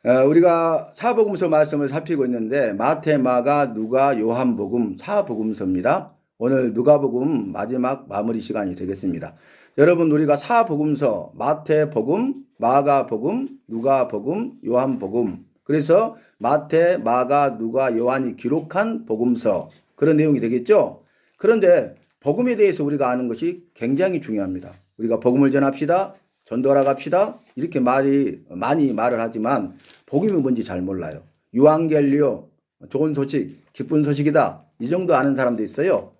우리가 사복음서 말씀을 살피고 있는데 마태, 마가, 누가, 요한복음 사복음서입니다. 오늘 누가복음 마지막 마무리 시간이 되겠습니다. 여러분, 우리가 사복음서 마태복음, 마가복음, 누가복음, 요한복음, 그래서 마태, 마가, 누가, 요한이 기록한 복음서, 그런 내용이 되겠죠. 그런데 복음에 대해서 우리가 아는 것이 굉장히 중요합니다. 우리가 복음을 전합시다, 전도하러 갑시다, 이렇게 많이 말을 하지만 복음이 뭔지 잘 몰라요. 유앙겔리오, 좋은 소식, 기쁜 소식이다, 이 정도 아는 사람도 있어요,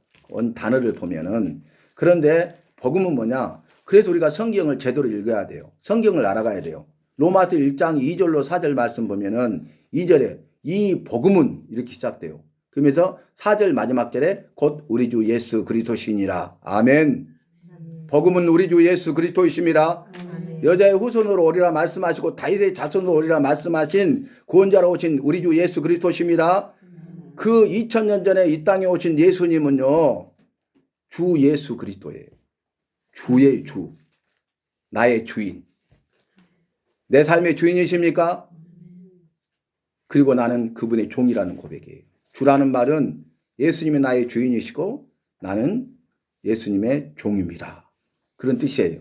단어를 보면은. 그런데 복음은 뭐냐? 그래서 우리가 성경을 제대로 읽어야 돼요. 성경을 알아가야 돼요. 로마서 1장 2절로 4절 말씀 보면은 2절에 이 복음은 이렇게 시작돼요. 그러면서 4절 마지막 절에 곧 우리 주 예수 그리스도시니라. 아멘. 복음은 우리 주 예수 그리스도이십니다. 여자의 후손으로 오리라 말씀하시고 다윗의 자손으로 오리라 말씀하신 구원자로 오신 우리 주 예수 그리스도십니다. 그 2000년 전에 이 땅에 오신 예수님은요, 주 예수 그리스도예요. 주의 주, 나의 주인, 내 삶의 주인이십니까? 그리고 나는 그분의 종이라는 고백이에요. 주라는 말은 예수님이 나의 주인이시고 나는 예수님의 종입니다, 그런 뜻이에요.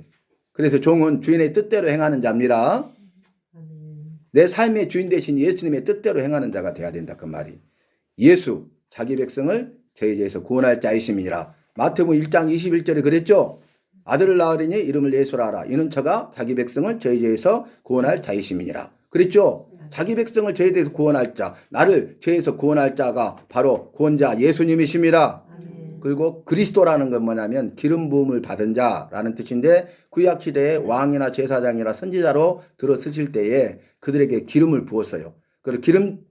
그래서 종은 주인의 뜻대로 행하는 자입니다. 내 삶의 주인 대신 예수님의 뜻대로 행하는 자가 되어야 된다, 그 말이. 예수, 자기 백성을 저희 죄에서 구원할 자이심이라. 마태복음 1장 21절에 그랬죠. 아들을 낳으리니 이름을 예수라 하라. 이는 저가 자기 백성을 저희 죄에서 구원할 자이심이니라. 그랬죠. 자기 백성을 저희 죄에서 구원할 자, 나를 죄에서 구원할 자가 바로 구원자 예수님이십니다. 그리고 그리스도라는 건 뭐냐면 기름 부음을 받은 자라는 뜻인데, 구약시대에 왕이나 제사장이나 선지자로 들어 쓰실 때에 그들에게 기름을 부었어요. 그리고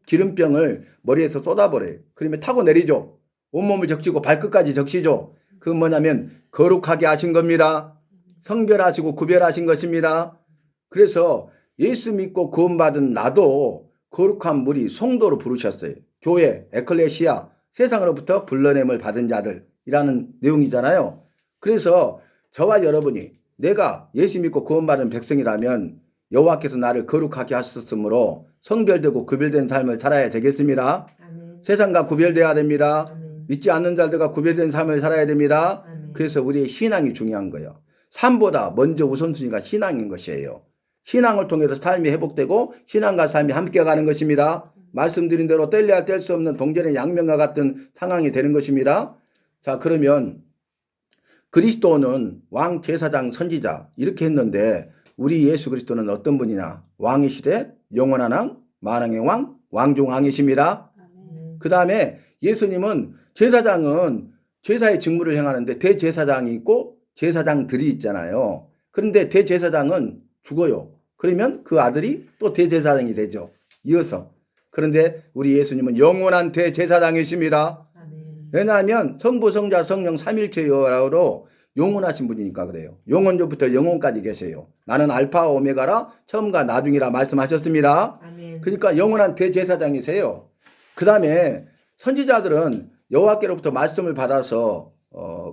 기름병을 머리에서 쏟아버려요. 그러면 타고 내리죠. 온몸을 적시고 발끝까지 적시죠. 그건 뭐냐면 거룩하게 하신 겁니다. 성별하시고 구별하신 것입니다. 그래서 예수 믿고 구원받은 나도 거룩한 무리 성도로 부르셨어요. 교회, 에클레시아, 세상으로부터 불러냄을 받은 자들이라는 내용이잖아요. 그래서 저와 여러분이 내가 예수 믿고 구원받은 백성이라면 여호와께서 나를 거룩하게 하셨으므로 성별되고 구별된 삶을 살아야 되겠습니다. 아멘. 세상과 구별돼야 됩니다. 아멘. 믿지 않는 자들과 구별된 삶을 살아야 됩니다. 아멘. 그래서 우리의 신앙이 중요한 거예요. 삶보다 먼저 우선순위가 신앙인 것이에요. 신앙을 통해서 삶이 회복되고 신앙과 삶이 함께 가는 것입니다. 말씀드린 대로 뗄래야 뗄 수 없는 동전의 양면과 같은 상황이 되는 것입니다. 자, 그러면 그리스도는 왕, 제사장, 선지자 이렇게 했는데 우리 예수 그리스도는 어떤 분이냐? 왕이시되 영원한 왕, 만왕의 왕, 왕중왕이십니다. 그 다음에 예수님은 제사장은 제사의 직무를 행하는데 대제사장이 있고 제사장들이 있잖아요. 그런데 대제사장은 죽어요. 그러면 그 아들이 또 대제사장이 되죠, 이어서. 그런데 우리 예수님은 영원한 대제사장이십니다. 왜냐하면 성부, 성자, 성령 삼일체 여호와로 영원하신 분이니까 그래요. 영원조부터 영원까지 계세요. 나는 알파와 오메가라, 처음과 나중이라 말씀하셨습니다. 아멘. 그러니까 영원한 대제사장이세요. 그 다음에 선지자들은 여호와께로부터 말씀을 받아서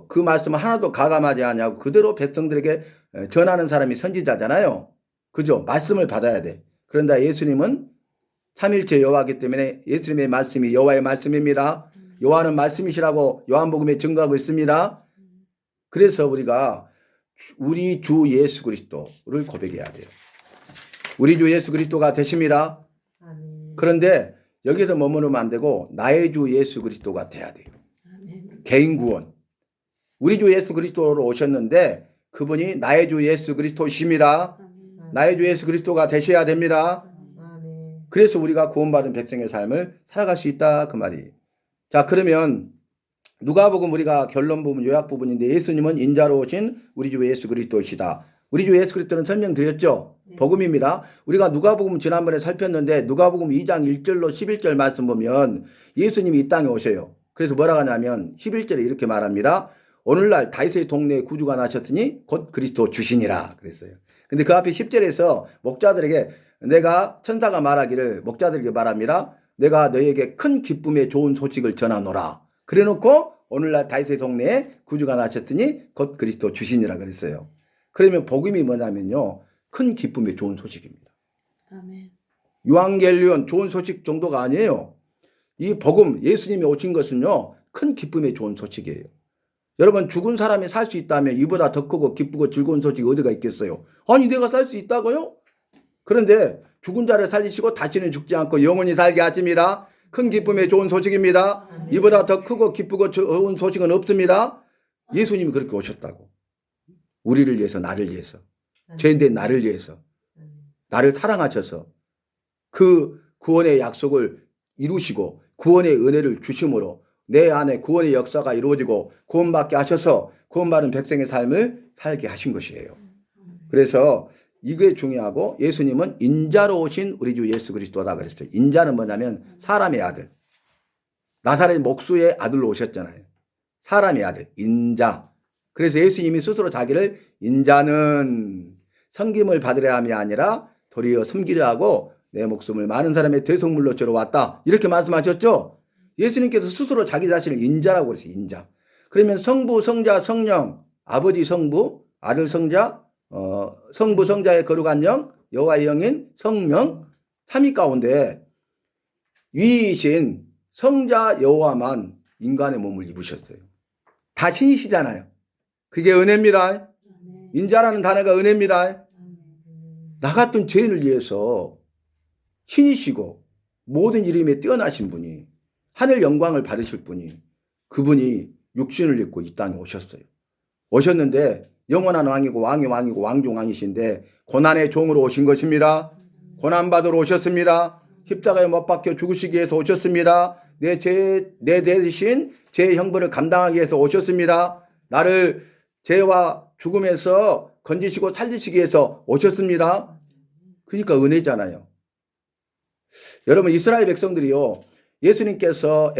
그 말씀을 하나도 가감하지 않냐고 그대로 백성들에게 전하는 사람이 선지자잖아요. 그죠? 말씀을 받아야 돼. 그런데 예수님은 삼일체 여호와이기 때문에 예수님의 말씀이 여호와의 말씀입니다. 여호와는 말씀이시라고 요한복음에 증거하고 있습니다. 그래서 우리가 우리 주 예수 그리스도를 고백해야 돼요. 우리 주 예수 그리스도가 되십니다. 그런데 여기서 머무르면 안 되고 나의 주 예수 그리스도가 돼야 돼요. 개인 구원. 우리 주 예수 그리스도로 오셨는데 그분이 나의 주 예수 그리스도이십니다. 나의 주 예수 그리스도가 되셔야 됩니다. 그래서 우리가 구원받은 백성의 삶을 살아갈 수 있다, 그 말이에요. 자, 그러면 누가복음 우리가 결론 부분, 요약 부분인데 예수님은 인자로 오신 우리 주 예수 그리스도이시다. 우리 주 예수 그리스도는 설명드렸죠. 복음입니다. 우리가 누가복음 지난번에 살폈는데 누가복음 2장 1절로 11절 말씀 보면 예수님이 이 땅에 오셔요. 그래서 뭐라고 하냐면 11절에 이렇게 말합니다. 오늘날 다윗의 동네에 구주가 나셨으니 곧 그리스도 주시니라 그랬어요. 근데 그 앞에 10절에서 목자들에게 내가 천사가 말하기를 목자들에게 말합니다. 내가 너희에게 큰 기쁨의 좋은 소식을 전하노라. 그래놓고 오늘날 다윗의 동네에 구주가 나셨으니 곧 그리스도 주시니라 그랬어요. 그러면 복음이 뭐냐면요, 큰 기쁨의 좋은 소식입니다. 아멘. 유앙겔리온 좋은 소식 정도가 아니에요. 이 복음 예수님이 오신 것은요 큰 기쁨의 좋은 소식이에요. 여러분 죽은 사람이 살 수 있다면 이보다 더 크고 기쁘고 즐거운 소식이 어디가 있겠어요? 아니 내가 살 수 있다고요? 그런데 죽은 자를 살리시고 다시는 죽지 않고 영원히 살게 하십니다. 큰 기쁨의 좋은 소식입니다. 이보다 더 크고 기쁘고 좋은 소식은 없습니다. 예수님이 그렇게 오셨다고. 우리를 위해서, 나를 위해서, 죄인된 나를 위해서, 나를 사랑하셔서 그 구원의 약속을 이루시고 구원의 은혜를 주심으로 내 안에 구원의 역사가 이루어지고 구원받게 하셔서 구원받은 백성의 삶을 살게 하신 것이에요. 그래서 이게 중요하고 예수님은 인자로 오신 우리 주 예수 그리스도다 그랬어요. 인자는 뭐냐면 사람의 아들. 나사렛 목수의 아들로 오셨잖아요. 사람의 아들, 인자. 그래서 예수님이 스스로 자기를 인자는 섬김을 받으려 함이 아니라 도리어 섬기려 하고 내 목숨을 많은 사람의 대속물로 주러 왔다. 이렇게 말씀하셨죠. 예수님께서 스스로 자기 자신을 인자라고 그랬어요. 인자. 그러면 성부, 성자, 성령, 아버지 성부, 아들 성자, 성부, 성자의 거룩한 영, 여호와의 영인, 성령, 삼위 가운데 위이신 성자 여호와만 인간의 몸을 입으셨어요. 다 신이시잖아요. 그게 은혜입니다. 인자라는 단어가 은혜입니다. 나 같은 죄인을 위해서 신이시고 모든 이름에 뛰어나신 분이 하늘 영광을 받으실 분이 그분이 육신을 입고 이 땅에 오셨어요. 오셨는데 영원한 왕이고 왕의 왕이고 왕중 왕이신데 고난의 종으로 오신 것입니다. 고난받으러 오셨습니다. 십자가에 못 박혀 죽으시기 위해서 오셨습니다. 내 대신 제 형벌을 감당하기 위해서 오셨습니다. 나를 죄와 죽음에서 건지시고 살리시기 위해서 오셨습니다. 그러니까 은혜잖아요. 여러분 이스라엘 백성들이요. 예수님께서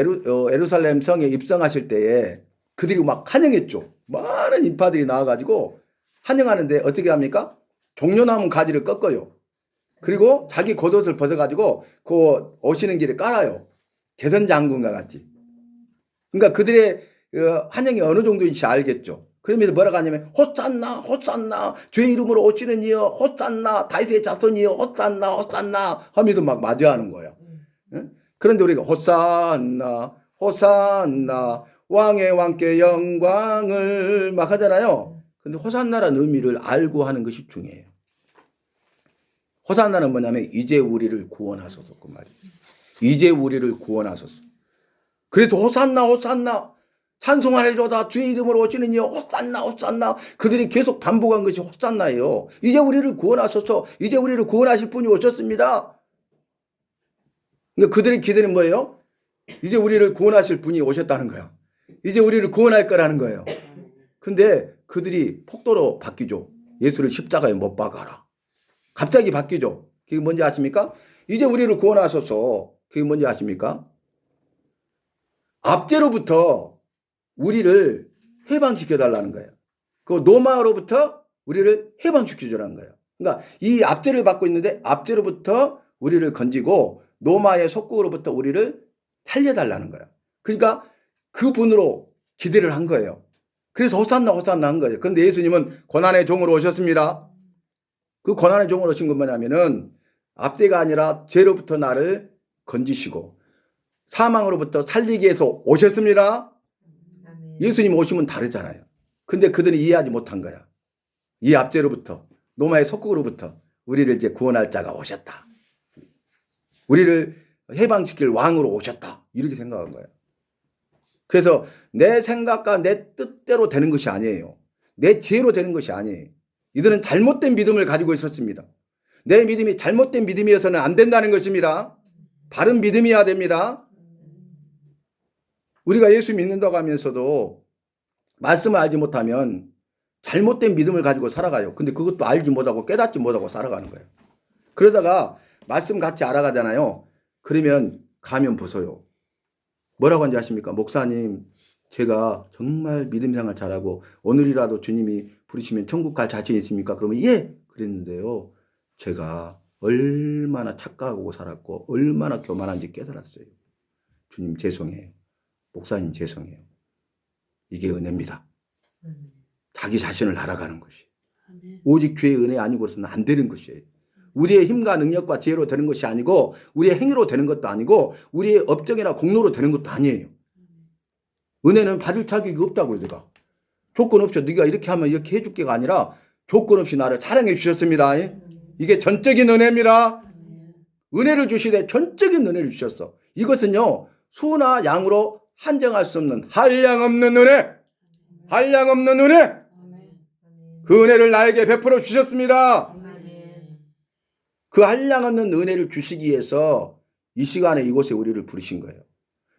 예루살렘 성에 입성하실 때에 그들이 막 환영했죠. 많은 인파들이 나와가지고 환영하는데 어떻게 합니까? 종려나무 가지를 꺾어요. 그리고 자기 겉옷을 벗어가지고 그 오시는 길에 깔아요. 개선장군과 같이. 그러니까 그들의 환영이 어느 정도인지 알겠죠. 그러면서 뭐라고 하냐면 호산나 호산나 주의 이름으로 오시는 이여 호산나 다윗의 자손이여 호산나 호산나 하면서 막 맞이하는 거예요. 그런데 우리가 호산나 호산나 왕의 왕께 영광을 막 하잖아요. 근데 호산나라는 의미를 알고 하는 것이 중요해요. 호산나는 뭐냐면 이제 우리를 구원하소서 그 말이에요. 이제 우리를 구원하소서. 그래서 호산나 호산나 찬송하리로다 주의 이름으로 오시는 이여 호산나 호산나 그들이 계속 반복한 것이 호산나예요. 이제 우리를 구원하소서. 이제 우리를 구원하실 분이 오셨습니다. 그러니까 그들의 기대는 뭐예요? 이제 우리를 구원하실 분이 오셨다는 거야. 이제 우리를 구원할 거라는 거예요. 근데 그들이 폭도로 바뀌죠. 예수를 십자가에 못 박아라. 갑자기 바뀌죠. 그게 뭔지 아십니까? 이제 우리를 구원하소서. 그게 뭔지 아십니까? 압제로부터 우리를 해방시켜 달라는 거예요. 그 노마로부터 우리를 해방시켜 주라는 거예요. 그러니까 이 압제를 받고 있는데 압제로부터 우리를 건지고 노마의 속국으로부터 우리를 살려달라는 거예요. 그러니까 그분으로 기대를 한 거예요. 그래서 호산나 호산나 한 거예요. 그런데 예수님은 고난의 종으로 오셨습니다. 그 고난의 종으로 오신 건 뭐냐면은 압제가 아니라 죄로부터 나를 건지시고 사망으로부터 살리기 위해서 오셨습니다. 예수님 오시면 다르잖아요. 근데 그들은 이해하지 못한 거야. 이 압제로부터 노마의 속국으로부터 우리를 이제 구원할 자가 오셨다. 우리를 해방시킬 왕으로 오셨다. 이렇게 생각한 거예요. 그래서 내 생각과 내 뜻대로 되는 것이 아니에요. 내 지혜로 되는 것이 아니에요. 이들은 잘못된 믿음을 가지고 있었습니다. 내 믿음이 잘못된 믿음이어서는 안 된다는 것입니다. 바른 믿음이어야 됩니다. 우리가 예수 믿는다고 하면서도 말씀을 알지 못하면 잘못된 믿음을 가지고 살아가요. 근데 그것도 알지 못하고 깨닫지 못하고 살아가는 거예요. 그러다가 말씀 같이 알아가잖아요. 그러면 가면 벗어요. 뭐라고 하는지 아십니까? 목사님, 제가 정말 믿음 생활 잘하고 오늘이라도 주님이 부르시면 천국 갈 자신 있습니까? 그러면 예! 그랬는데요. 제가 얼마나 착각하고 살았고 얼마나 교만한지 깨달았어요. 주님 죄송해요. 목사님 죄송해요. 이게 은혜입니다. 자기 자신을 알아가는 것이. 오직 주의 은혜 아니고서는 안 되는 것이에요. 우리의 힘과 능력과 지혜로 되는 것이 아니고 우리의 행위로 되는 것도 아니고 우리의 업적이나 공로로 되는 것도 아니에요. 은혜는 받을 자격이 없다고요. 내가 조건 없이 네가 이렇게 하면 이렇게 해줄게가 아니라 조건 없이 나를 사랑해 주셨습니다. 이게 전적인 은혜입니다. 은혜를 주시되 전적인 은혜를 주셨어. 이것은요 수나 양으로 한정할 수 없는 한량없는 은혜, 한량없는 은혜. 그 은혜를 나에게 베풀어 주셨습니다. 그 한량없는 은혜를 주시기 위해서 이 시간에 이곳에 우리를 부르신 거예요.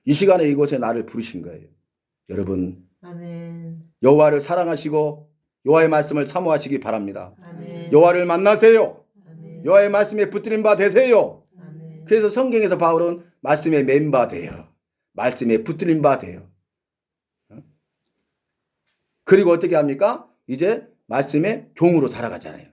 이 시간에 이곳에 나를 부르신 거예요. 여러분 여호와를 사랑하시고 여호와의 말씀을 사모하시기 바랍니다. 여호와를 만나세요. 여호와의 말씀에 붙들린 바 되세요. 그래서 성경에서 바울은 말씀에 맨 바 돼요. 말씀에 붙들린 바 돼요. 그리고 어떻게 합니까? 이제 말씀의 종으로 살아가잖아요.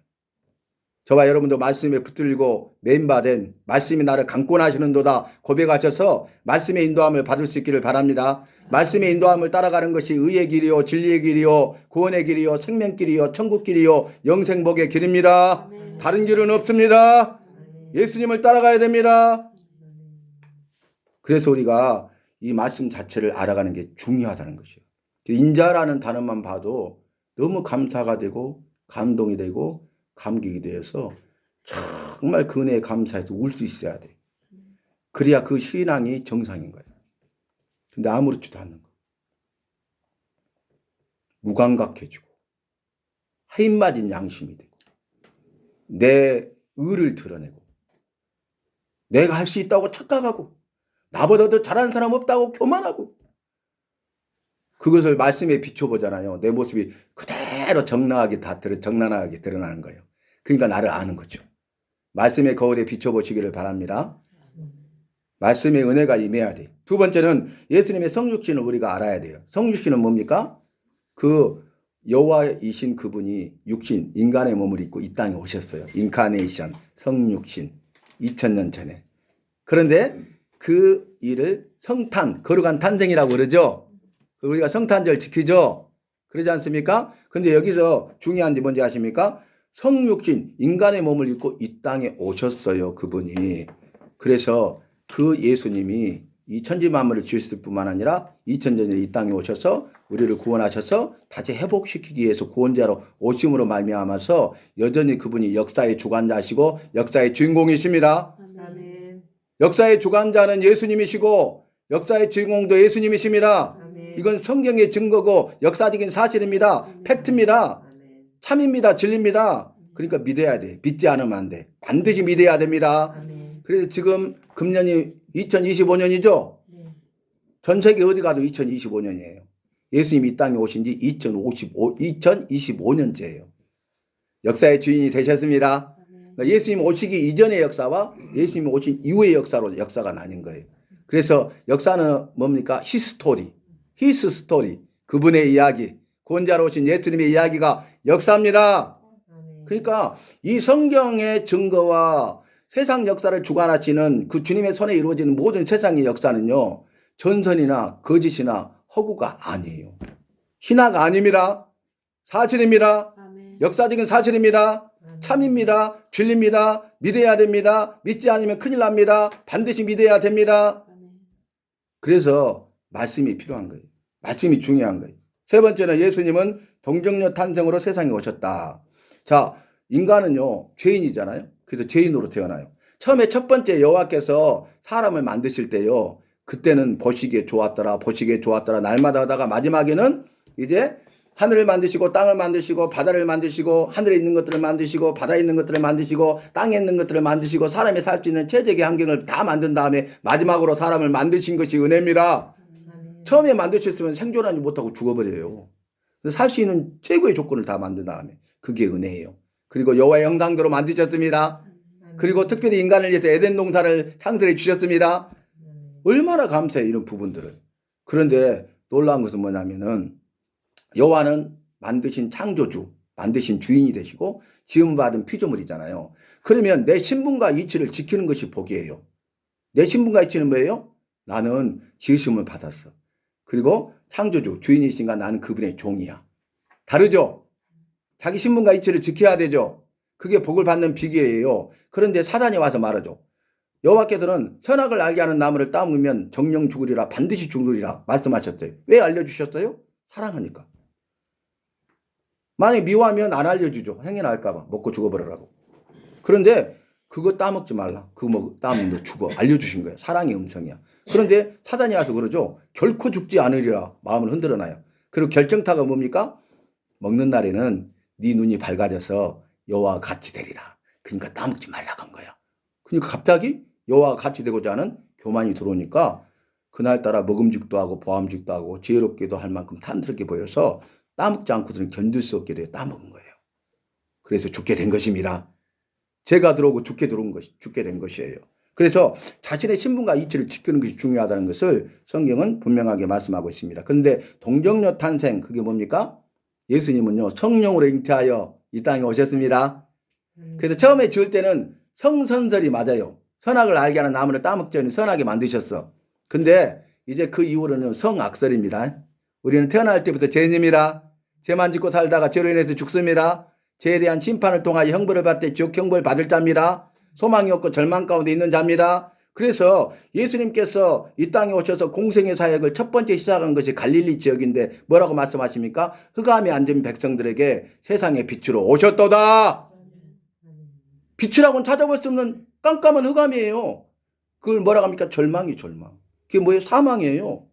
저와 여러분도 말씀에 붙들리고 맨바된 말씀이 나를 강권하시는도다 고백하셔서 말씀의 인도함을 받을 수 있기를 바랍니다. 말씀의 인도함을 따라가는 것이 의의 길이요 진리의 길이요 구원의 길이요 생명길이요 천국길이요 영생복의 길입니다. 다른 길은 없습니다. 예수님을 따라가야 됩니다. 그래서 우리가 이 말씀 자체를 알아가는 게 중요하다는 것이요. 인자라는 단어만 봐도 너무 감사가 되고 감동이 되고 감격이 되어서 정말 그 은혜에 감사해서 울 수 있어야 돼. 그래야 그 신앙이 정상인 거야. 근데 아무렇지도 않는 거. 무감각해지고 하인맞은 양심이 되고 내 의를 드러내고 내가 할 수 있다고 착각하고 나보다 더 잘하는 사람 없다고 교만하고 그것을 말씀에 비춰보잖아요. 내 모습이 그대로 정나하게 드러나는 거예요. 그러니까 나를 아는 거죠. 말씀의 거울에 비춰보시기를 바랍니다. 말씀의 은혜가 임해야 돼요. 두 번째는 예수님의 성육신을 우리가 알아야 돼요. 성육신은 뭡니까? 그 여호와이신 그분이 육신, 인간의 몸을 입고 이 땅에 오셨어요. 인카네이션, 성육신, 2000년 전에. 그런데 그 일을 성탄, 거룩한 탄생이라고 그러죠. 우리가 성탄절 지키죠. 그러지 않습니까? 근데 여기서 중요한 게 뭔지 아십니까? 성육신, 인간의 몸을 입고 이 땅에 오셨어요. 그분이. 그래서 그 예수님이 이 천지 만물을 지으실 뿐만 아니라 2000년 전에 이 땅에 오셔서 우리를 구원하셔서 다시 회복시키기 위해서 구원자로 오심으로 말미암아서 여전히 그분이 역사의 주관자시고 역사의 주인공이십니다. 아멘. 역사의 주관자는 예수님이시고 역사의 주인공도 예수님이십니다. 아멘. 이건 성경의 증거고 역사적인 사실입니다. 팩트입니다. 참입니다. 진리입니다. 그러니까 믿어야 돼. 믿지 않으면 안 돼. 반드시 믿어야 됩니다. 아멘. 그래서 지금 금년이 2025년이죠. 전 세계 어디 가도 2025년이에요. 예수님이 이 땅에 오신 지 2025년째예요. 역사의 주인이 되셨습니다. 그러니까 예수님 오시기 이전의 역사와 예수님 오신 이후의 역사로 역사가 나뉜 거예요. 그래서 역사는 뭡니까? 히스토리, 히스토리, 그분의 이야기, 구원자로 오신 예수님의 이야기가 역사입니다. 그러니까 이 성경의 증거와 세상 역사를 주관하시는 그 주님의 손에 이루어지는 모든 세상의 역사는요. 전선이나 거짓이나 허구가 아니에요. 신화가 아닙니다. 사실입니다. 아멘. 역사적인 사실입니다. 아멘. 참입니다. 진리입니다. 믿어야 됩니다. 믿지 않으면 큰일 납니다. 반드시 믿어야 됩니다. 아멘. 그래서 말씀이 필요한 거예요. 말씀이 중요한 거예요. 세 번째는 예수님은 동정녀 탄생으로 세상에 오셨다. 자, 인간은요 죄인이잖아요. 그래서 죄인으로 태어나요. 처음에 첫 번째 여호와께서 사람을 만드실 때요. 그때는 보시기에 좋았더라 날마다 하다가 마지막에는 이제 하늘을 만드시고 땅을 만드시고 바다를 만드시고 하늘에 있는 것들을 만드시고 바다에 있는 것들을 만드시고 땅에 있는 것들을 만드시고 사람이 살 수 있는 최적의 환경을 다 만든 다음에 마지막으로 사람을 만드신 것이 은혜입니다. 처음에 만드셨으면 생존하지 못하고 죽어버려요. 살 수 있는 최고의 조건을 다 만든 다음에 그게 은혜예요. 그리고 여호와의 형상대로 만드셨습니다. 그리고 특별히 인간을 위해서 에덴 동산을 창설해 주셨습니다. 얼마나 감사해 이런 부분들을. 그런데 놀라운 것은 뭐냐면은 여호와는 만드신 창조주, 만드신 주인이 되시고 지음받은 피조물이잖아요. 그러면 내 신분과 이치를 지키는 것이 복이에요. 내 신분과 이치는 뭐예요? 나는 지으심을 받았어. 그리고 창조주, 주인이신가 나는 그분의 종이야. 다르죠? 자기 신분과 이치를 지켜야 되죠. 그게 복을 받는 비결이에요. 그런데 사단이 와서 말하죠. 여호와께서는 선악을 알게 하는 나무를 따먹으면 정령 죽으리라, 반드시 죽으리라 말씀하셨어요. 왜 알려주셨어요? 사랑하니까. 만약 미워하면 안 알려주죠. 행해나 할까봐 먹고 죽어버리라고. 그런데 그거 따먹지 말라. 그거 따먹으면 너 죽어. 알려주신 거예요. 사랑의 음성이야. 그런데 사단이 와서 그러죠. 결코 죽지 않으리라 마음을 흔들어놔요. 그리고 결정타가 뭡니까? 먹는 날에는 네 눈이 밝아져서 여호와와 같이 되리라. 그러니까 따먹지 말라고 한 거야. 그러니까 갑자기 여호와와 같이 되고자 하는 교만이 들어오니까 그날따라 먹음직도 하고 보암직도 하고 지혜롭게도 할 만큼 탐스럽게 보여서 따먹지 않고서는 견딜 수 없게 돼요. 따먹은 거예요. 그래서 죽게 된 것입니다. 죄가 들어오고 죽게 된 것이에요. 그래서 자신의 신분과 이치를 지키는 것이 중요하다는 것을 성경은 분명하게 말씀하고 있습니다. 그런데 동정녀 탄생, 그게 뭡니까? 예수님은요, 성령으로 잉태하여 이 땅에 오셨습니다. 그래서 처음에 지을 때는 성선설이 맞아요. 선악을 알게 하는 나무를 따먹지 않으니 선하게 만드셨어. 근데 이제 그 이후로는 성악설입니다. 우리는 태어날 때부터 죄인입니다. 죄만 짓고 살다가 죄로 인해서 죽습니다. 죄에 대한 심판을 통하여 형벌을 받되 지옥 형벌 받을 자입니다. 소망이 없고 절망 가운데 있는 자입니다. 그래서 예수님께서 이 땅에 오셔서 공생의 사역을 첫 번째 시작한 것이 갈릴리 지역인데 뭐라고 말씀하십니까? 흑암에 앉은 백성들에게 세상의 빛으로 오셨도다. 빛이라고는 찾아볼 수 없는 깜깜한 흑암이에요. 그걸 뭐라고 합니까? 절망이 절망. 그게 뭐예요? 사망이에요.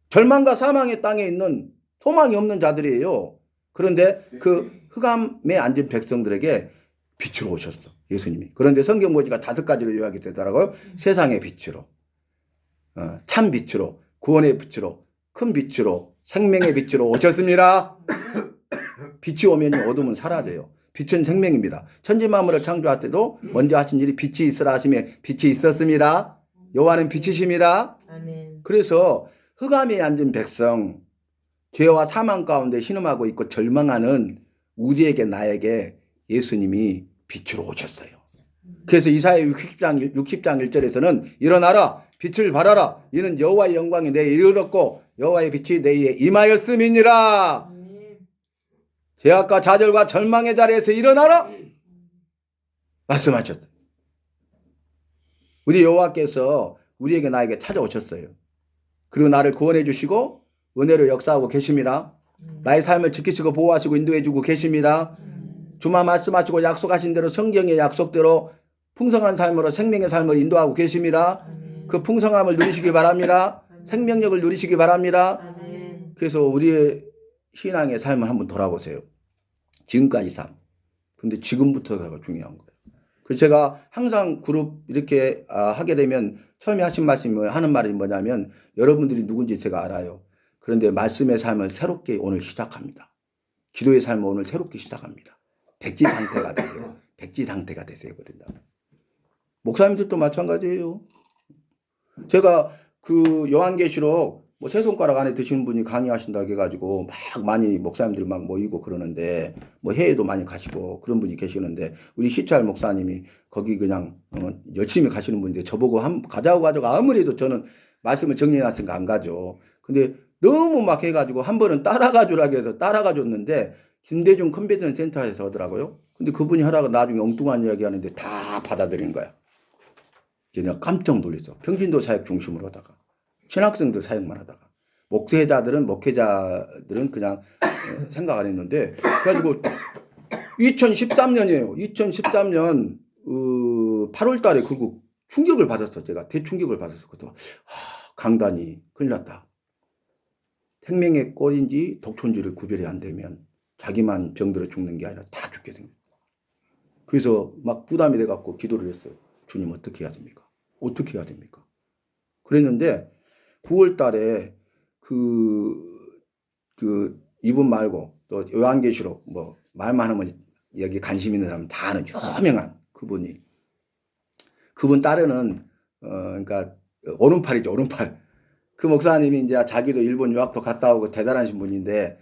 절망과 사망의 땅에 있는 소망이 없는 자들이에요. 그런데 그 흑암에 앉은 백성들에게 빛으로 오셨어. 예수님이. 그런데 성경 모지가 5가지로 요약이 되더라고요. 세상의 빛으로, 참 빛으로, 구원의 빛으로, 큰 빛으로, 생명의 빛으로 오셨습니다. 빛이 오면 어둠은 사라져요. 빛은 생명입니다. 천지만물을 창조할 때도 먼저 하신 일이 빛이 있으라 하시면 빛이 있었습니다. 여호와는 빛이십니다. 아멘. 그래서 흑암에 앉은 백성, 죄와 사망 가운데 신음하고 있고 절망하는 우리에게 나에게 예수님이 빛으로 오셨어요. 그래서 이사야 60장 1절에서는 일어나라 빛을 발하라 이는 여호와의 영광이 내에 이르렀고 여호와의 빛이 내에 임하였음이니라. 죄악과 좌절과 절망의 자리에서 일어나라 말씀하셨어요. 우리 여호와께서 우리에게 나에게 찾아오셨어요. 그리고 나를 구원해 주시고 은혜로 역사하고 계십니다. 나의 삶을 지키시고 보호하시고 인도해 주고 계십니다. 주만 말씀하시고 약속하신 대로 성경의 약속대로 풍성한 삶으로 생명의 삶을 인도하고 계십니다. 그 풍성함을 누리시기 바랍니다. 생명력을 누리시기 바랍니다. 그래서 우리의 신앙의 삶을 한번 돌아보세요. 지금까지 삶. 근데 지금부터가 중요한 거예요. 그래서 제가 항상 그룹 이렇게 하게 되면 처음에 하신 말씀이 하는 말이 뭐냐면 여러분들이 누군지 제가 알아요. 그런데 말씀의 삶을 새롭게 오늘 시작합니다. 기도의 삶을 오늘 새롭게 시작합니다. 백지 상태가 되세요. 백지 상태가 되세요. 그런다. 목사님들도 마찬가지예요. 제가 그 요한계시록 뭐 세 손가락 안에 드시는 분이 강의하신다고 해가지고 막 많이 목사님들 막 모이고 그러는데 뭐 해외도 많이 가시고 그런 분이 계시는데 우리 시찰 목사님이 거기 그냥 열심히 가시는 분인데 저보고 가자고 아무래도 저는 말씀을 정리해놨으니까 안 가죠. 근데 너무 막 해가지고 한 번은 따라가 주라고 해서 따라가 줬는데 김대중 컨벤션 센터에서 하더라고요. 근데 그분이 하다가 나중에 엉뚱한 이야기 하는데 다 받아들인 거야. 내가 깜짝 놀랐어. 평신도 사역 중심으로 하다가 신학생들 사역만 하다가 목회자들은 그냥 생각 안 했는데 그래가지고 2013년이에요. 2013년 8월 달에 그리고 충격을 받았어. 제가 대충격을 받았어. 그래서 강단이 큰일 났다. 생명의 꼴인지 독초인지를 구별이 안 되면 자기만 병들어 죽는 게 아니라 다 죽게 됩니다. 그래서 막 부담이 돼갖고 기도를 했어요. 주님 어떻게 해야 됩니까? 어떻게 해야 됩니까? 그랬는데 9월 달에 이분 말고 또 요한계시록 뭐 말만 하면 여기 관심 있는 사람 다 아는 유명한 그분 딸은 그러니까 오른팔이죠. 오른팔. 그 목사님이 이제 자기도 일본 유학도 갔다 오고 대단하신 분인데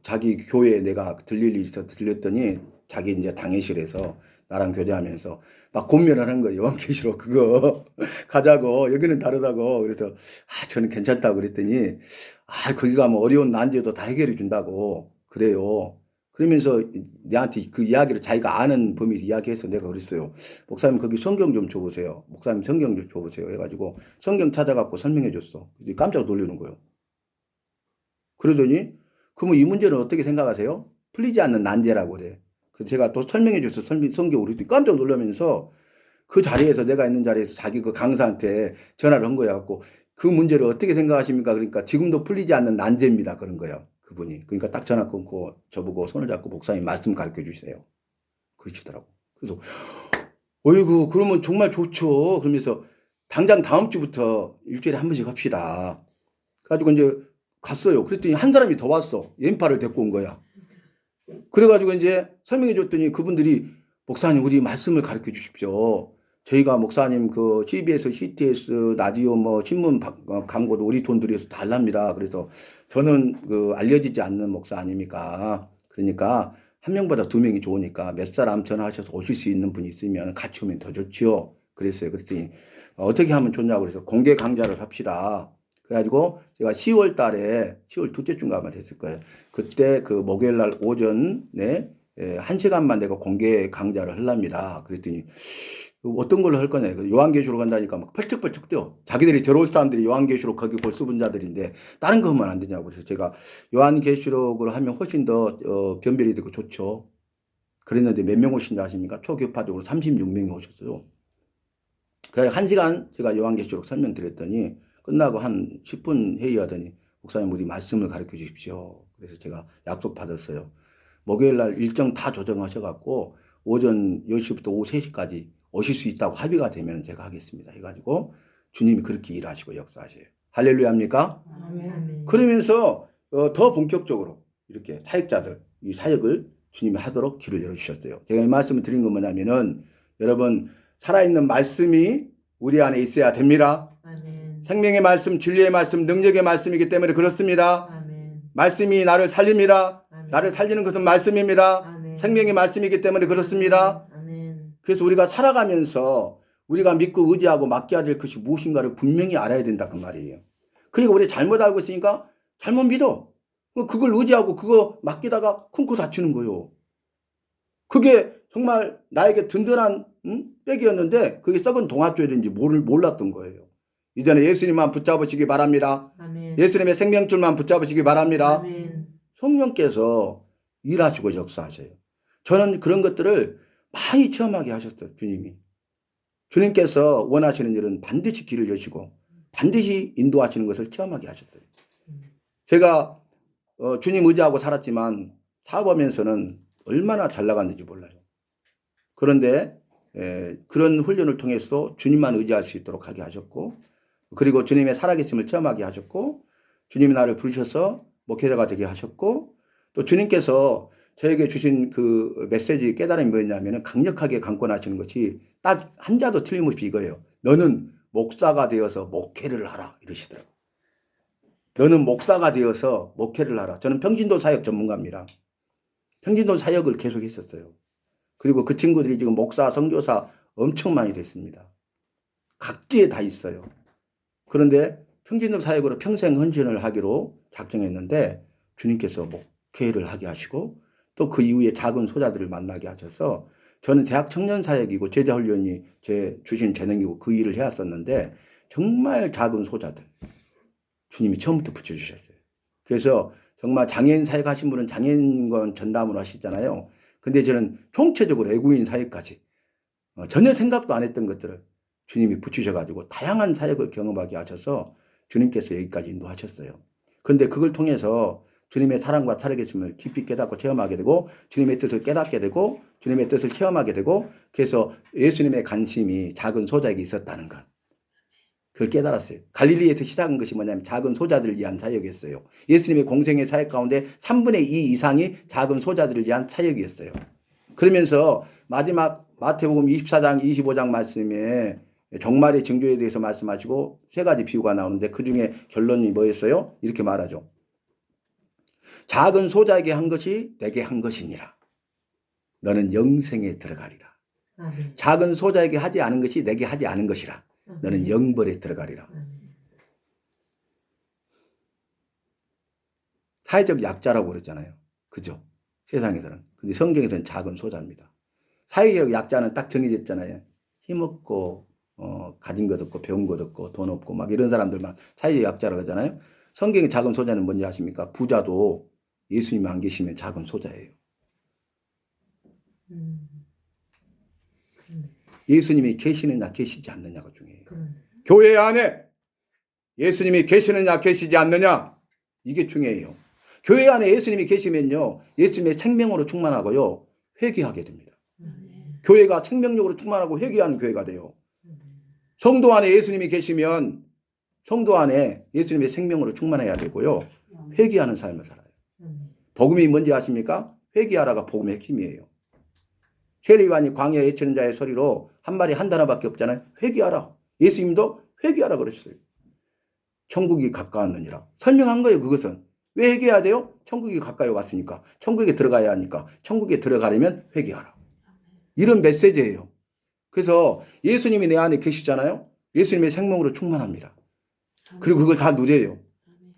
자기 교회에 내가 들릴 일이 있어서 들렸더니 자기 이제 당회실에서 나랑 교제하면서 막 고민을 하는 거예요. 요한계시록 그거 가자고 여기는 다르다고 그래서 저는 괜찮다고 그랬더니 거기 가면 어려운 난제도 다 해결해 준다고 그래요. 그러면서 내한테 그 이야기를 자기가 아는 범위에서 이야기해서 내가 그랬어요. 목사님 거기 성경 좀 줘보세요. 목사님 성경 좀 줘보세요. 해가지고 성경 찾아갖고 설명해 줬어. 깜짝 놀라는 거예요. 그러더니 그러면 이 문제는 어떻게 생각하세요? 풀리지 않는 난제라고 그래. 그래서 제가 또 설명해 줘서 성경으로 깜짝 놀라면서 그 자리에서 내가 있는 자리에서 자기 그 강사한테 전화를 한 거야 갖고 그 문제를 어떻게 생각하십니까? 그러니까 지금도 풀리지 않는 난제입니다. 그런 거예요. 그분이. 그러니까 딱 전화 끊고 저보고 손을 잡고 목사님 말씀 가르쳐 주세요. 그러시더라고. 그래서 어이구 그러면 정말 좋죠. 그러면서 당장 다음 주부터 일주일에 한 번씩 합시다. 가지고 이제 갔어요. 그랬더니 한 사람이 더 왔어. 왼팔을 데리고 온 거야. 그래가지고 이제 설명해 줬더니 그분들이 목사님 우리 말씀을 가르쳐 주십시오. 저희가 목사님 그 CBS, CTS, 라디오 뭐 신문 광고도 우리 돈 들여서 달랍니다. 그래서 저는 그 알려지지 않는 목사 아닙니까? 그러니까 한 명보다 두 명이 좋으니까 몇 사람 전화하셔서 오실 수 있는 분이 있으면 같이 오면 더 좋지요. 그랬어요. 그랬더니 어떻게 하면 좋냐고 그래서 공개 강좌를 합시다. 그래가지고 제가 10월 달에 10월 둘째 주인가 아마 됐을 거예요. 그때 그 목요일 날 오전에 1시간만 내가 공개 강좌를 하랍니다. 그랬더니 어떤 걸로 할 거냐. 요한계시록 한다니까 막 펄쩍펄쩍 뛰어. 자기들이 들어올 사람들이 요한계시록 거기 볼 수분자들인데 다른 거 하면 안 되냐고. 그래서 제가 요한계시록을 하면 훨씬 더 변별이 되고 좋죠. 그랬는데 몇 명 오신지 아십니까? 초교파적으로 36명이 오셨어요. 그래서 1시간 제가 요한계시록 설명드렸더니 끝나고 한 10분 회의하더니 목사님 우리 말씀을 가르쳐 주십시오. 그래서 제가 약속 받았어요. 목요일 날 일정 다 조정하셔갖고 오전 10시부터 오후 3시까지 오실 수 있다고 합의가 되면 제가 하겠습니다. 해가지고 주님이 그렇게 일하시고 역사하셔요. 할렐루야 합니까? 아멘. 그러면서 더 본격적으로 이렇게 사역자들 이 사역을 주님이 하도록 길을 열어주셨어요. 제가 이 말씀을 드린 건 뭐냐면은 여러분 살아있는 말씀이 우리 안에 있어야 됩니다. 아멘. 생명의 말씀, 진리의 말씀, 능력의 말씀이기 때문에 그렇습니다. 아멘. 말씀이 나를 살립니다. 아멘. 나를 살리는 것은 말씀입니다. 아멘. 생명의 말씀이기 때문에 그렇습니다. 아멘. 그래서 우리가 살아가면서 우리가 믿고 의지하고 맡겨야 될 것이 무엇인가를 분명히 알아야 된다 그 말이에요. 그러니까 우리 잘못 알고 있으니까 잘못 믿어. 그걸 의지하고 그거 맡기다가 쿵쿵 다치는 거예요. 그게 정말 나에게 든든한 백이었는데 그게 썩은 동아줄인지 몰랐던 거예요. 이전에 예수님만 붙잡으시기 바랍니다. 아멘. 예수님의 생명줄만 붙잡으시기 바랍니다. 아멘. 성령께서 일하시고 역사하셔요. 저는 그런 것들을 많이 체험하게 하셨어요. 주님이. 주님께서 원하시는 일은 반드시 길을 여시고 반드시 인도하시는 것을 체험하게 하셨어요. 제가 주님 의지하고 살았지만 사업하면서는 얼마나 잘 나갔는지 몰라요. 그런데 그런 훈련을 통해서 주님만 의지할 수 있도록 하게 하셨고 그리고 주님의 살아계심을 체험하게 하셨고 주님이 나를 부르셔서 목회자가 되게 하셨고 또 주님께서 저에게 주신 그 메시지 깨달음이 뭐였냐면 강력하게 강권하시는 것이 딱 한자도 틀림없이 이거예요. 너는 목사가 되어서 목회를 하라 이러시더라고요. 너는 목사가 되어서 목회를 하라. 저는 평진도 사역 전문가입니다. 평진도 사역을 계속 했었어요. 그리고 그 친구들이 지금 목사, 선교사 엄청 많이 됐습니다. 각지에 다 있어요. 그런데 평진도 사역으로 평생 헌신을 하기로 작정했는데 주님께서 목회를 하게 하시고 또 그 이후에 작은 소자들을 만나게 하셔서 저는 대학 청년 사역이고 제자 훈련이 제 주신 재능이고 그 일을 해왔었는데 정말 작은 소자들 주님이 처음부터 붙여주셨어요. 그래서 정말 장애인 사역 하신 분은 장애인 건 전담으로 하시잖아요. 근데 저는 총체적으로 애국인 사역까지 전혀 생각도 안 했던 것들을 주님이 붙이셔가지고 다양한 사역을 경험하게 하셔서 주님께서 여기까지 인도하셨어요. 그런데 그걸 통해서 주님의 사랑과 살아계심을 깊이 깨닫고 체험하게 되고 주님의 뜻을 깨닫게 되고 주님의 뜻을 체험하게 되고 그래서 예수님의 관심이 작은 소자에게 있었다는 것. 그걸 깨달았어요. 갈릴리에서 시작한 것이 뭐냐면 작은 소자들을 위한 사역이었어요. 예수님의 공생의 사역 가운데 3분의 2 이상이 작은 소자들을 위한 사역이었어요. 그러면서 마지막 마태복음 24장 25장 말씀에 종말의 징조에 대해서 말씀하시고 세 가지 비유가 나오는데 그중에 결론이 뭐였어요? 이렇게 말하죠. 작은 소자에게 한 것이 내게 한 것이니라. 너는 영생에 들어가리라. 아멘. 작은 소자에게 하지 않은 것이 내게 하지 않은 것이라. 너는 영벌에 들어가리라. 사회적 약자라고 그러잖아요. 그죠? 세상에서는. 근데 성경에서는 작은 소자입니다. 사회적 약자는 딱 정해졌잖아요. 힘없고 가진 것 없고 배운 것 없고 돈 없고 막 이런 사람들만 사회적 약자라고 하잖아요. 성경의 작은 소자는 뭔지 아십니까? 부자도 예수님이 안 계시면 작은 소자예요. 예수님이 계시느냐 계시지 않느냐가 중요해요. 교회 안에 예수님이 계시느냐 계시지 않느냐 이게 중요해요. 교회 안에 예수님이 계시면요 예수님의 생명으로 충만하고요 회개하게 됩니다. 교회가 생명력으로 충만하고 회개하는 교회가 돼요. 성도 안에 예수님이 계시면 성도 안에 예수님의 생명으로 충만해야 되고요 회개하는 삶을 살아요. 복음이 뭔지 아십니까? 회개하라가 복음의 핵심이에요. 세례요한이 광야에 외치는 자의 소리로 한 말이 한 단어밖에 없잖아요. 회개하라. 예수님도 회개하라 그러셨어요. 천국이 가까웠느니라. 설명한 거예요. 그것은. 왜 회개해야 돼요? 천국이 가까이 왔으니까. 천국에 들어가야 하니까. 천국에 들어가려면 회개하라. 이런 메시지예요. 그래서 예수님이 내 안에 계시잖아요. 예수님의 생명으로 충만합니다. 그리고 그걸 다 누려요.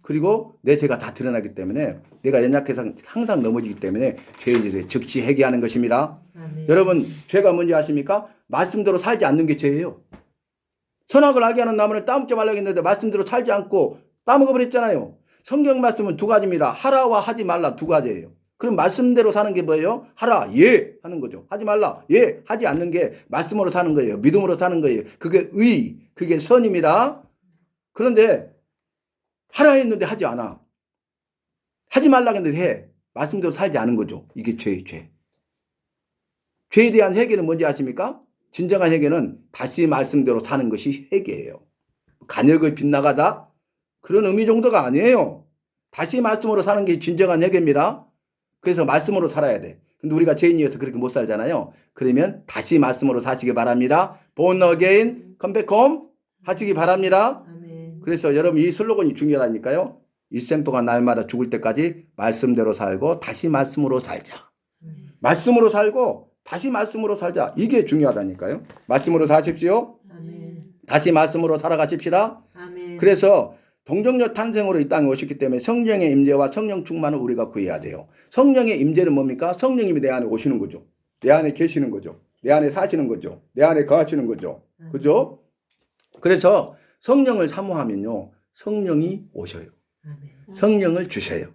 그리고 내 죄가 다 드러나기 때문에 내가 연약해서 항상 넘어지기 때문에 죄에 대해 즉시 회개하는 것입니다. 여러분 죄가 뭔지 아십니까? 말씀대로 살지 않는 게 죄예요. 선악을 알게 하는 나무를 따먹지 말라고 했는데 말씀대로 살지 않고 따먹어버렸잖아요. 성경 말씀은 두 가지입니다. 하라와 하지 말라 두 가지예요. 그럼 말씀대로 사는 게 뭐예요? 하라, 예 하는 거죠. 하지 말라, 예 하지 않는 게 말씀으로 사는 거예요. 믿음으로 사는 거예요. 그게 의, 그게 선입니다. 그런데 하라 했는데 하지 않아. 하지 말라 했는데 해. 말씀대로 살지 않은 거죠. 이게 죄의 죄. 죄에 대한 회개는 뭔지 아십니까? 진정한 회개는 다시 말씀대로 사는 것이 회개예요. 간역을 빗나가다? 그런 의미 정도가 아니에요. 다시 말씀으로 사는 게 진정한 회개입니다. 그래서 말씀으로 살아야 돼. 근데 우리가 죄인이어서 그렇게 못 살잖아요. 그러면 다시 말씀으로 사시기 바랍니다. Born again, come back home 하시기 바랍니다. 그래서 여러분 이 슬로건이 중요하다니까요. 일생 동안 날마다 죽을 때까지 말씀대로 살고 다시 말씀으로 살자. 말씀으로 살고 다시 말씀으로 살자. 이게 중요하다니까요. 말씀으로 사십시오. 다시 말씀으로 살아가십시다. 그래서 동정녀 탄생으로 이 땅에 오셨기 때문에 성령의 임재와 성령 충만을 우리가 구해야 돼요. 성령의 임재는 뭡니까? 성령님이 내 안에 오시는 거죠. 내 안에 계시는 거죠. 내 안에 사시는 거죠. 내 안에 거하시는 거죠. 그죠? 그래서 성령을 사모하면요. 성령이 오셔요. 성령을 주셔요.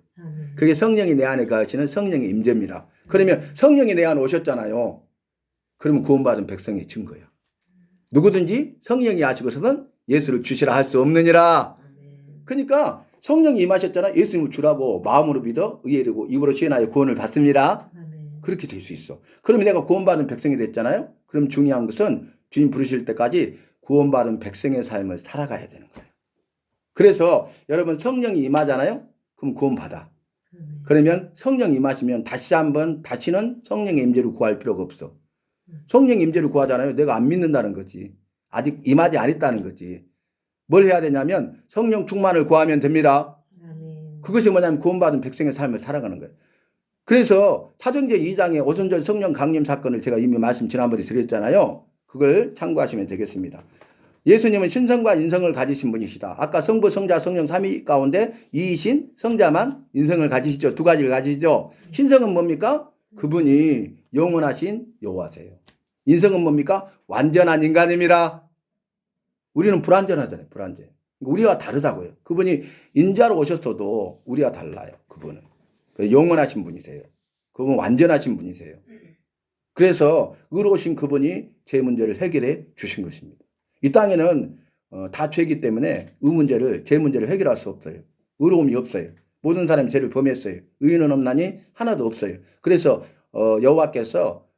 그게 성령이 내 안에 거하시는 성령의 임재입니다. 그러면 성령이 내 안에 오셨잖아요. 그러면 구원받은 백성의 증거예요. 누구든지 성령이 하시고서는 예수를 주시라 할 수 없느니라. 그러니까 성령이 임하셨잖아. 예수님을 주라고 마음으로 믿어 의뢰되고 입으로 시인하여 구원을 받습니다. 그렇게 될 수 있어. 그러면 내가 구원받은 백성이 됐잖아요. 그럼 중요한 것은 주님 부르실 때까지 구원받은 백성의 삶을 살아가야 되는 거예요. 그래서 여러분 성령이 임하잖아요. 그럼 구원받아. 그러면 성령이 임하시면 다시는 성령의 임재를 구할 필요가 없어. 성령의 임재를 구하잖아요. 내가 안 믿는다는 거지. 아직 임하지 않았다는 거지. 뭘 해야 되냐면 성령 충만을 구하면 됩니다. 그것이 뭐냐면 구원받은 백성의 삶을 살아가는 거예요. 그래서 사도행전 2장의 오순절 성령 강림 사건을 제가 이미 말씀 지난번에 드렸잖아요. 그걸 참고하시면 되겠습니다. 예수님은 신성과 인성을 가지신 분이시다. 아까 성부, 성자, 성령 3위 가운데 이이신 성자만 인성을 가지시죠. 두 가지를 가지시죠. 신성은 뭡니까? 그분이 영원하신 여호와세요. 인성은 뭡니까? 완전한 인간입니다. 우리는 불완전하잖아요. 불완전. 우리와 다르다고요. 그분이 인자로 오셨어도 우리와 달라요. 그분은. 영원하신 분이세요. 그분 완전하신 분이세요. 그래서 의로우신 그분이 제 문제를 해결해 주신 것입니다. 이 땅에는 다 죄이기 때문에 제 문제를 해결할 수 없어요. 의로움이 없어요. 모든 사람이 죄를 범했어요. 의인은 없나니 하나도 없어요. 그래서 여호와께서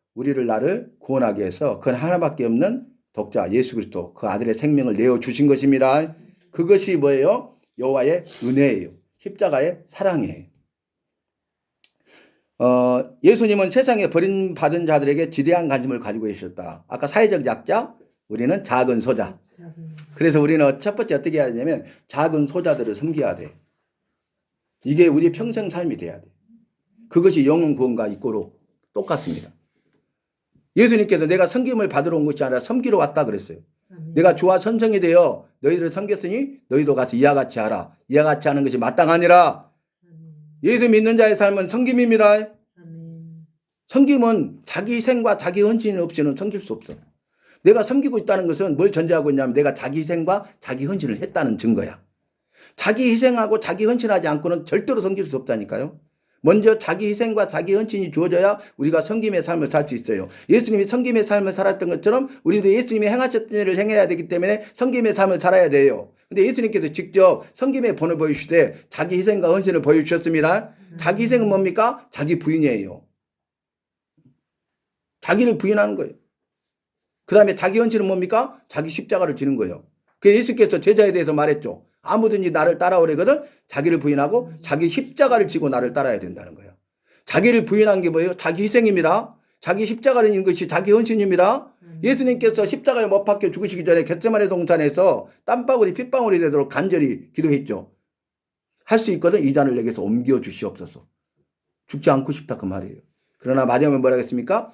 나를 구원하기 위해서 그 하나밖에 없는 독자 예수 그리스도 그 아들의 생명을 내어 주신 것입니다. 그것이 뭐예요? 여호와의 은혜예요. 십자가의 사랑이에요. 예수님은 세상에 버림받은 자들에게 지대한 관심을 가지고 계셨다. 아까 사회적 약자, 우리는 작은 소자. 그래서 우리는 첫 번째 어떻게 해야 되냐면 작은 소자들을 섬겨야 돼. 이게 우리 평생 삶이 돼야 돼. 그것이 영혼 구원과 이꼬로 똑같습니다. 예수님께서 내가 섬김을 받으러 온 것이 아니라 섬기러 왔다 그랬어요. 내가 주와 선성이 되어 너희들을 섬겼으니 너희도 가서 이와 같이 하라. 이와 같이 하는 것이 마땅하니라. 예수 믿는 자의 삶은 섬김입니다. 섬김은 자기 희생과 자기 헌신 없이는 섬길 수 없어. 내가 섬기고 있다는 것은 뭘 전제하고 있냐면 내가 자기 희생과 자기 헌신을 했다는 증거야. 자기 희생하고 자기 헌신하지 않고는 절대로 섬길 수 없다니까요. 먼저 자기 희생과 자기 헌신이 주어져야 우리가 섬김의 삶을 살 수 있어요. 예수님이 섬김의 삶을 살았던 것처럼 우리도 예수님이 행하셨던 일을 행해야 되기 때문에 섬김의 삶을 살아야 돼요. 근데 예수님께서 직접 섬김의 본을 보여주시되 자기 희생과 헌신을 보여주셨습니다. 자기 희생은 뭡니까? 자기 부인이에요. 자기를 부인하는 거예요. 그 다음에 자기 헌신은 뭡니까? 자기 십자가를 지는 거예요. 그래서 예수께서 제자에 대해서 말했죠. 아무든지 나를 따라오려거든 자기를 부인하고 자기 십자가를 지고 나를 따라야 된다는 거예요. 자기를 부인한 게 뭐예요? 자기 희생입니다. 자기 십자가를 지는 것이 자기 헌신입니다. 예수님께서 십자가에 못 박혀 죽으시기 전에 겟세마네 동산에서 땀방울이 핏방울이 되도록 간절히 기도했죠. 할 수 있거든 이 잔을 내게서 옮겨 주시옵소서. 죽지 않고 싶다 그 말이에요. 그러나 마지막에 뭐라 했습니까?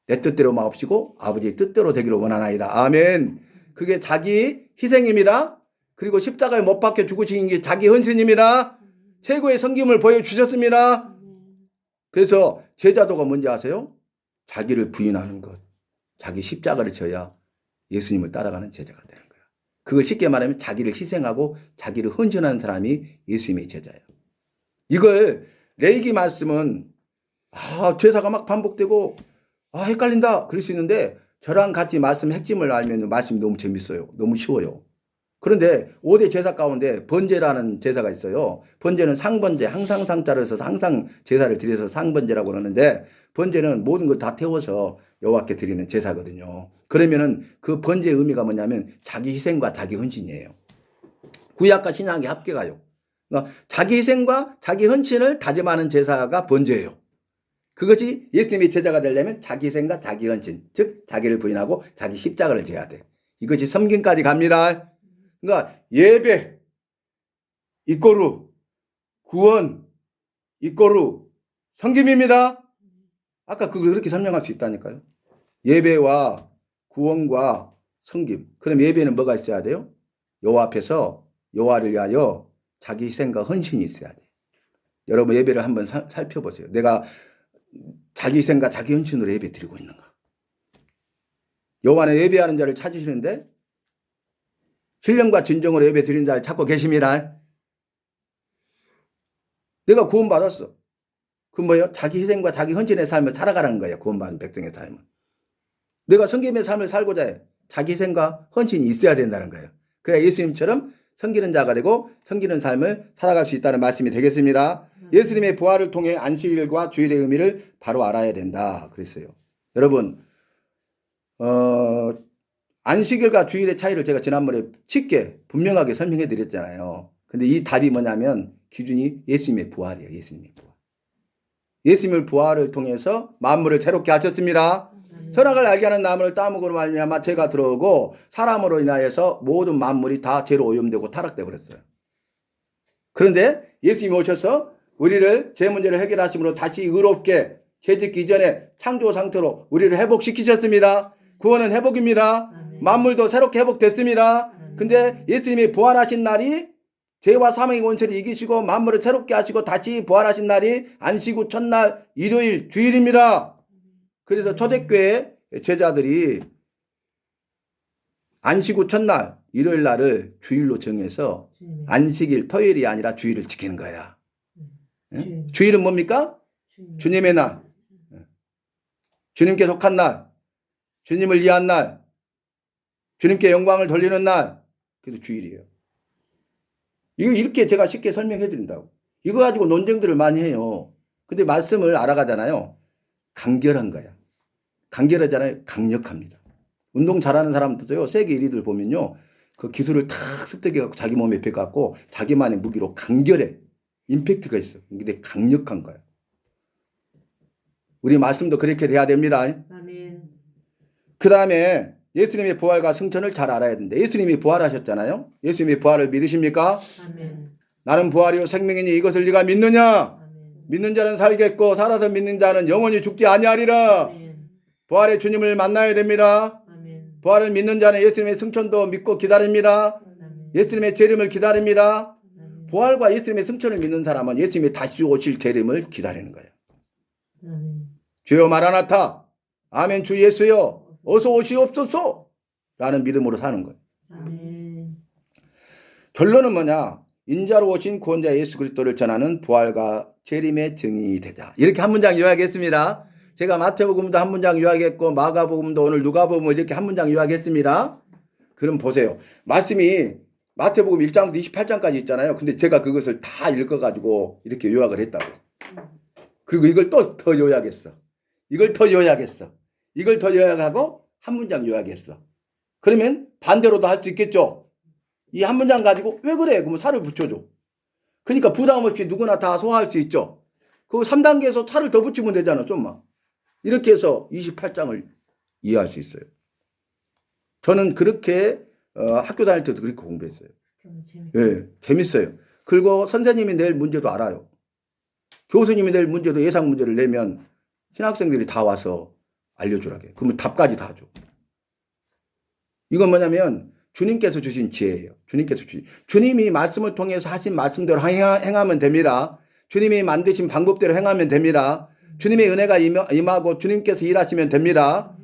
내 뜻대로 마옵시고 아버지의 뜻대로 되기를 원하나이다. 아멘. 그게 자기 희생입니다. 그리고 십자가에 못 박혀 죽으신 게 자기 헌신입니다. 최고의 섬김을 보여주셨습니다. 그래서 제자도가 뭔지 아세요? 자기를 부인하는 것. 자기 십자가를 져야 예수님을 따라가는 제자가 되는 거예요. 그걸 쉽게 말하면 자기를 희생하고 자기를 헌신하는 사람이 예수님의 제자예요. 이걸 레위기 말씀은 제사가 막 반복되고 헷갈린다 그럴 수 있는데 저랑 같이 말씀 핵심을 알면 말씀이 너무 재밌어요. 너무 쉬워요. 그런데 5대 제사 가운데 번제라는 제사가 있어요. 번제는 상번제, 항상 상자를 써서 항상 제사를 드려서 상번제라고 그러는데 번제는 모든 걸 다 태워서 여호와께 드리는 제사거든요. 그러면은 그 번제의 의미가 뭐냐면 자기 희생과 자기 헌신이에요. 구약과 신약이 합계 가요. 그러니까 자기 희생과 자기 헌신을 다짐하는 제사가 번제예요. 그것이 예수님의 제자가 되려면 자기 희생과 자기 헌신, 즉 자기를 부인하고 자기 십자가를 져야 돼. 이것이 섬김까지 갑니다. 그러니까 예배 이꼬르 구원 이꼬르 섬김입니다. 아까 그걸 그렇게 설명할 수 있다니까요. 예배와 구원과 섬김. 그럼 예배는 뭐가 있어야 돼요? 여호와 앞에서 여호와를 위하여 자기 희생과 헌신이 있어야 돼. 여러분 예배를 한번 살펴보세요. 내가 자기 희생과 자기 헌신으로 예배 드리고 있는가? 여호와는 예배하는 자를 찾으시는데 신령과 진정으로 예배 드리는 자를 찾고 계십니다. 내가 구원받았어. 그건 뭐예요? 자기 희생과 자기 헌신의 삶을 살아가는 거예요. 구원받은 백성의 삶을. 내가 섬김의 삶을 살고자 해. 자기 희생과 헌신이 있어야 된다는 거예요. 그래야 예수님처럼 섬기는 자가 되고 섬기는 삶을 살아갈 수 있다는 말씀이 되겠습니다. 예수님의 부활을 통해 안식일과 주일의 의미를 바로 알아야 된다. 그랬어요. 여러분 안식일과 주일의 차이를 제가 지난번에 쉽게 분명하게 설명해 드렸잖아요. 근데 이 답이 뭐냐면 기준이 예수님의 부활이에요. 예수님의 부활. 예수님의 부활을 통해서 만물을 새롭게 하셨습니다. 선악을 알게 하는 나무를 따먹으로 말미암아 죄가 들어오고 사람으로 인하여서 모든 만물이 다 죄로 오염되고 타락되어 버렸어요. 그런데 예수님이 오셔서 우리를 죄 문제를 해결하심으로 다시 의롭게 죄짓기 이전에 창조 상태로 우리를 회복시키셨습니다. 구원은 회복입니다. 만물도 새롭게 회복됐습니다. 근데 예수님이 부활하신 날이 죄와 사망의 원수를 이기시고 만물을 새롭게 하시고 다시 부활하신 날이 안식 후 첫날 일요일 주일입니다. 그래서 초대교회 제자들이 안식 후 첫날 일요일 날을 주일로 정해서 안식일 토요일이 아니라 주일을 지키는 거야. 주일은 뭡니까? 주님의 날. 주님께 속한 날. 주님을 위한 날. 주님께 영광을 돌리는 날. 그래서 주일이에요. 이거 이렇게 제가 쉽게 설명해 드린다고. 이거 가지고 논쟁들을 많이 해요. 근데 말씀을 알아가잖아요. 간결한 거야. 간결하잖아요. 강력합니다. 운동 잘하는 사람들도요. 세계 1위들 보면요. 그 기술을 탁 습득해갖고 자기 몸에 배갖고 자기만의 무기로 간결해. 임팩트가 있어. 근데 강력한 거야. 우리 말씀도 그렇게 돼야 됩니다. 아멘. 그 다음에 예수님의 부활과 승천을 잘 알아야 된다. 예수님이 부활하셨잖아요. 예수님의 부활을 믿으십니까? 아멘. 나는 부활이요 생명이니 이것을 네가 믿느냐? 아멘. 믿는 자는 살겠고 살아서 믿는 자는 영원히 죽지 아니하리라. 아멘. 부활의 주님을 만나야 됩니다. 아멘. 부활을 믿는 자는 예수님의 승천도 믿고 기다립니다. 아멘. 예수님의 재림을 기다립니다. 아멘. 부활과 예수님의 승천을 믿는 사람은 예수님의 다시 오실 재림을 기다리는 거예요. 아멘. 주여 마라나타, 아멘 주 예수여 어서 오시옵소서 라는 믿음으로 사는 거예요. 아멘. 결론은 뭐냐? 인자로 오신 구원자 예수 그리스도를 전하는 부활과 재림의 증인이 되자. 이렇게 한 문장 요약했습니다. 제가 마태복음도 한 문장 요약했고 마가복음도 오늘 누가복음 이렇게 한 문장 요약했습니다. 그럼 보세요. 말씀이 마태복음 1장부터 28장까지 있잖아요. 근데 제가 그것을 다 읽어가지고 이렇게 요약을 했다고. 그리고 이걸 또 더 요약했어. 이걸 더 요약했어. 이걸 더 요약하고 한 문장 요약했어. 그러면 반대로도 할 수 있겠죠. 이 한 문장 가지고 왜 그래? 그러면 살을 붙여줘. 그러니까 부담 없이 누구나 다 소화할 수 있죠. 그 3단계에서 살을 더 붙이면 되잖아. 좀만. 이렇게 해서 28장을 이해할 수 있어요. 저는 그렇게 학교 다닐 때도 그렇게 공부했어요. 예, 재밌어요. 그리고 선생님이 낼 문제도 알아요. 교수님이 낼 문제도 예상 문제를 내면 신학생들이 다 와서 알려주라게. 그러면 답까지 다 줘. 이건 뭐냐면 주님께서 주신 지혜예요. 주님이 말씀을 통해서 하신 말씀대로 행하면 됩니다. 주님이 만드신 방법대로 행하면 됩니다. 주님의 은혜가 임하고 주님께서 일하시면 됩니다.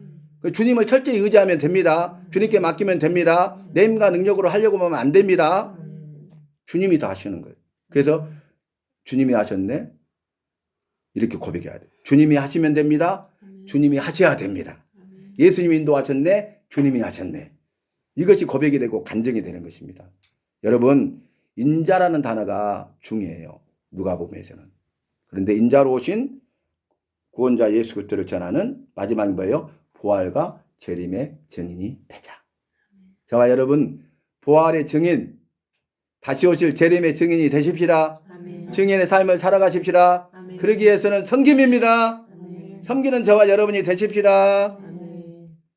주님을 철저히 의지하면 됩니다. 주님께 맡기면 됩니다. 내 힘과 능력으로 하려고 하면 안 됩니다. 주님이 다 하시는 거예요. 그래서 주님이 하셨네. 이렇게 고백해야 돼요. 주님이 하시면 됩니다. 주님이 하셔야 됩니다. 예수님이 인도하셨네. 주님이 하셨네. 이것이 고백이 되고 간증이 되는 것입니다. 여러분, 인자라는 단어가 중요해요. 누가복음에서는. 그런데 인자로 오신 구원자 예수 그리스도를 전하는 마지막이 뭐예요? 부활과 재림의 증인이 되자. 저와 여러분, 부활의 증인, 다시 오실 재림의 증인이 되십시다. 아멘. 증인의 삶을 살아가십시다. 아멘. 그러기 위해서는 섬김입니다. 아멘. 섬기는 저와 여러분이 되십시다. 아멘.